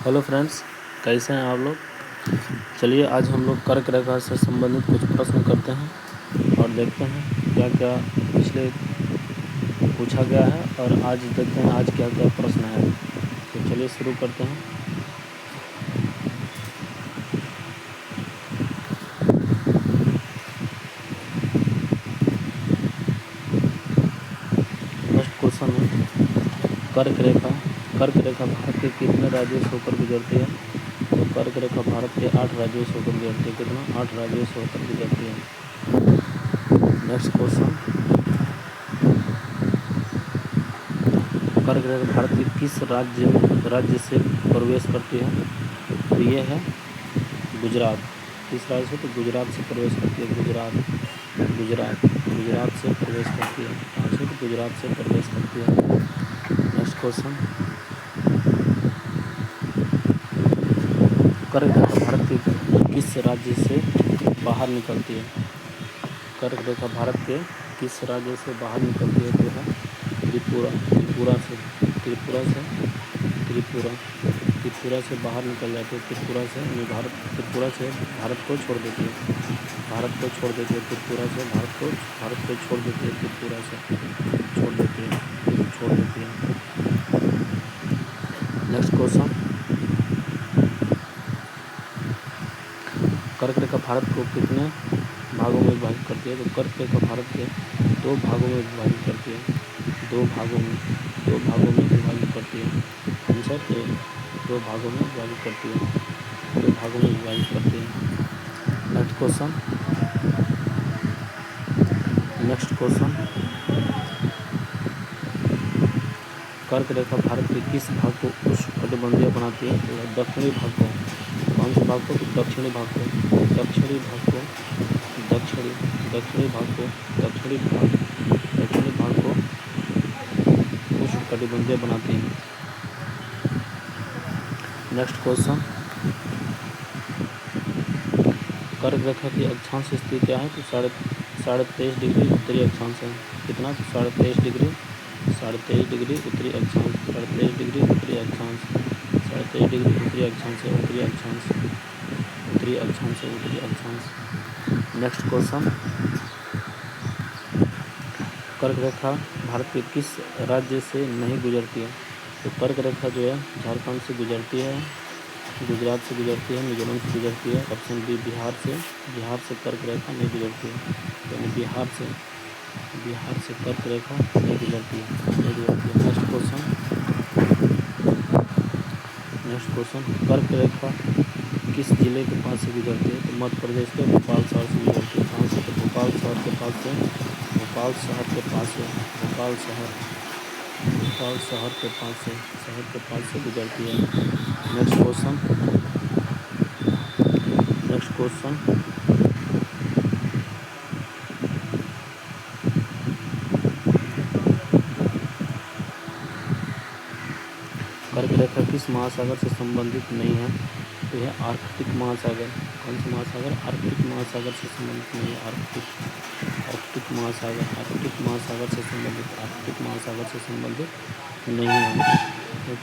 Hello friends, कैसे हैं आप लोग। चलिए आज हम लोग कर्क रेखा से संबंधित कुछ प्रश्न करते हैं और देखते हैं क्या क्या पिछले पूछा गया है और आज देखते हैं आज क्या क्या प्रश्न है। तो चलिए शुरू करते हैं। फर्स्ट क्वेश्चन है कर्क रेखा भारत के कितने राज्यों से होकर गुजरती है। तो कर्क रेखा भारत के 8 राज्यों से होकर गुजरती है। कितना? 8 राज्यों से होकर गुजरती है। नेक्स्ट क्वेश्चन, कर्क रेखा भारत के किस राज्य से प्रवेश करती है। तो ये है गुजरात। किस राज्य से? तो गुजरात से प्रवेश करती है। गुजरात से प्रवेश करती है। कहाँ से? तो गुजरात से प्रवेश करती है। नेक्स्ट क्वेश्चन, कर्क रेखा भारत के किस राज्य से बाहर निकलती है। कर्क रेखा भारत के किस राज्य से बाहर निकलती है। तो है त्रिपुरा से बाहर निकल जाती है। त्रिपुरा से भारत को छोड़ देती है। त्रिपुरा से भारत को छोड़ देती है। त्रिपुरा से छोड़ देती है। नेक्स्ट क्वेश्चन, कर्क रेखा भारत को कितने भागों में विभाजित करती है। तो कर्क रेखा भारत के 2 भागों में विभाजित करती है। 2 भागों में विभाजित करती है। आंसर ए, 2 भागों में विभाजित करती है। नेक्स्ट क्वेश्चन, कर्क रेखा भारत के किस भाग को उष्णकटिबंधीय बनाती है। तो दक्षिणी भाग को। कौन से भाग को? तो दक्षिणी भाग को उष्णकटिबंधीय बनाती है। नेक्स्ट क्वेश्चन, कर्क रेखा की अक्षांश स्थिति क्या है। तो 23.5 डिग्री उत्तरी अक्षांश है। कितना? 23.5 डिग्री उत्तरी अक्षांश। 23 डिग्री उत्तरी अक्षांश है। उत्तरी अक्षांश। नेक्स्ट क्वेश्चन, कर्क रेखा भारत के किस राज्य से नहीं गुजरती है। तो कर्क रेखा जो है झारखंड से गुजरती है, गुजरात से गुजरती है, मिजोरम से गुजरती है। ऑप्शन बी बिहार से कर्क रेखा नहीं गुजरती है। यानी बिहार से कर्क रेखा नहीं गुजरती है। नेक्स्ट क्वेश्चन, कर्क रेखा किस जिले के पास से गुजरती है। तो मध्य प्रदेश के भोपाल शहर से गुजरती है। कहाँ से? तो भोपाल शहर के पास से गुजरती है। नेक्स्ट क्वेश्चन, कर्क रेखा किस महासागर से संबंधित नहीं है। तो यह आर्कटिक महासागर। कौन सा महासागर? आर्कटिक महासागर से संबंधित नहीं है। आर्कटिक महासागर से संबंधित नहीं है।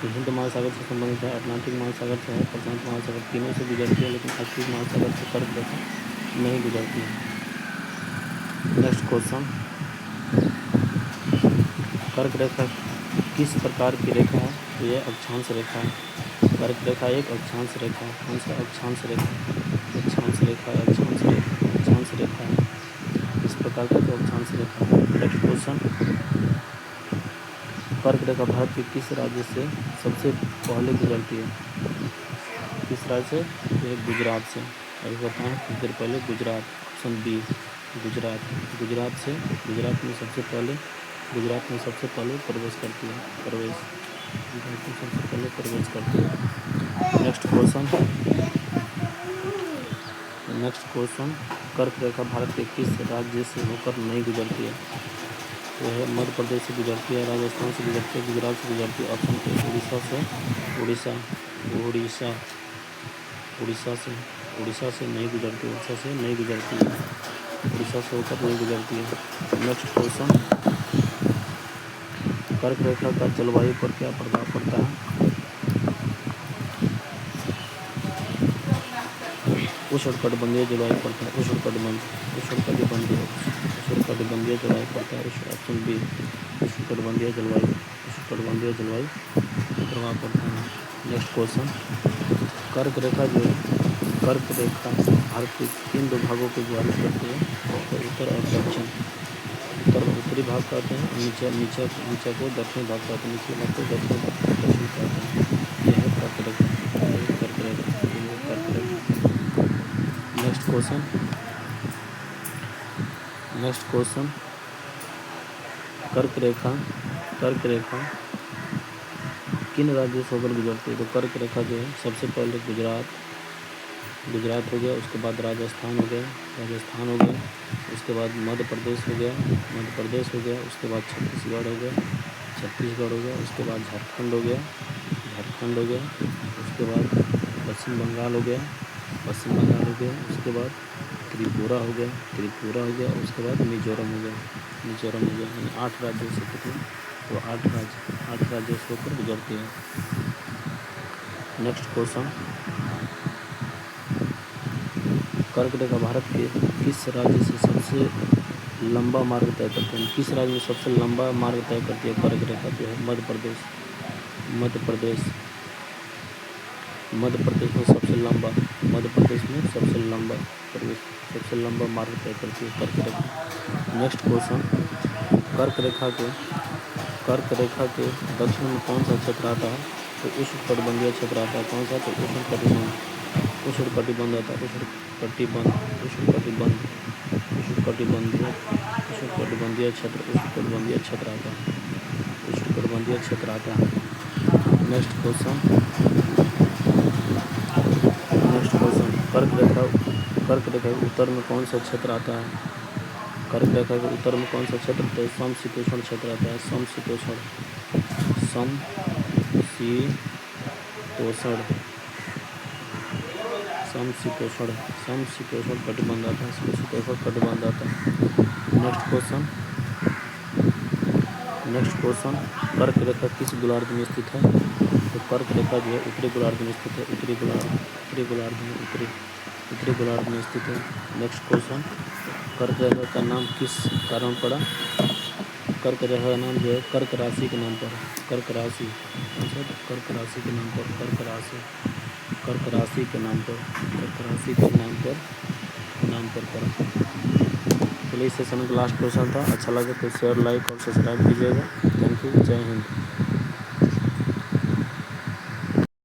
तो हिंद महासागर से संबंधित है, अटलांटिक महासागर से है, प्रशांत महासागर, तीनों से गुजरती है, लेकिन आर्कटिक महासागर से कर्क रेखा नहीं गुजरती है। नेक्स्ट क्वेश्चन, कर्क रेखा किस प्रकार की रेखा है। तो यह अक्षांश रेखा है। कर्क रेखा एक अक्षांश रेखा है। कौन सा? अक्षांश रेखा है। इस प्रकार का तो अक्षांश रेखा है। नेक्स्ट क्वेश्चन, कर्क रेखा भारत के किस राज्य से सबसे पहले गुजरती है। किस राज्य से? तो गुजरात से। अभी बताएं कुछ देर पहले गुजरात। ऑप्शन बी गुजरात में सबसे पहले प्रवेश करती है। नेक्स्ट क्वेश्चन, कर्क रेखा भारत के किस राज्य से होकर नहीं गुजरती है। तो है मध्य प्रदेश से गुजरती है, राजस्थान से गुजरती है, गुजरात से गुजरती है। ऑप्शन ए उड़ीसा से नहीं गुजरती। उड़ीसा से होकर नहीं गुजरती है। नेक्स्ट क्वेश्चन, कर्क रेखा का जलवायु पर क्या प्रभाव पड़ता है। उष्णकटिबंधीय जलवायु पड़ता है, उष्णकटिबंधीय जलवायु पड़ता है। ऑप्शन बी उष्णकटिबंधीय जलवायु प्रभाव पड़ता है। नेक्स्ट क्वेश्चन, कर्क रेखा जो है, कर्क रेखा भारत के किन दो भागों को विभाजित करती है? तो उत्तर और दक्षिण। उत्तर उत्तरी भाग कहते हैं, नीचे को दक्षिणी भाग कहते हैं, निचले भाग को दक्षिण कहते हैं। यह है कर्क रेखा। नेक्स्ट क्वेश्चन, कर्क रेखा किन राज्यों से होकर गुजरती है? तो कर्क रेखा जो है सबसे पहले गुजरात हो गया, उसके बाद राजस्थान हो गया, उसके बाद मध्य प्रदेश हो गया, उसके बाद छत्तीसगढ़ हो गया, उसके बाद झारखंड हो गया, उसके बाद पश्चिम बंगाल हो गया, उसके बाद त्रिपुरा हो गया, उसके बाद मिजोरम हो गया। यानी 8 राज्यों से कितने? तो 8 राज्यों से होकर गुजरती है। नेक्स्ट क्वेश्चन, कर्क रेखा भारत के किस राज्य से सबसे लंबा मार्ग तय करते हैं? किस राज्य में सबसे लंबा मार्ग तय करती है कर्क रेखा जो है? मध्य प्रदेश में सबसे लंबा मार्ग तय करती है कर्क रेखा। नेक्स्ट क्वेश्चन, कर्क रेखा के दक्षिण में कौन सा क्षेत्र आता है? तो उष्णकटिबंधीय क्षेत्र आता है। कौन सा? तो उष्णकटिबंधीय क्षेत्र आता है। नेक्स्ट क्वेश्चन, कर्क रेखा के उत्तर में कौन सा क्षेत्र आता है? कर्क रेखा के उत्तर में कौन सा क्षेत्र? तो समशीतोष्ण क्षेत्र आता है। समशीतोष्ण कटिबंध आता है। नेक्स्ट क्वेश्चन, कर्क रेखा किस गोलार्ध में स्थित है? तो कर्क रेखा जो है उत्तरी गोलार्ध में स्थित है। उत्तरी गोलार्ध में स्थित है। नेक्स्ट क्वेश्चन, कर्क रेखा का नाम किस कारण पड़ा? कर्क रेखा का नाम जो है कर्क राशि के नाम पर पड़ा। चलिए इस सेशन का लास्ट क्वेश्चन था। अच्छा लगे तो शेयर, लाइक और सब्सक्राइब कीजिएगा। Thank you. जय हिंद।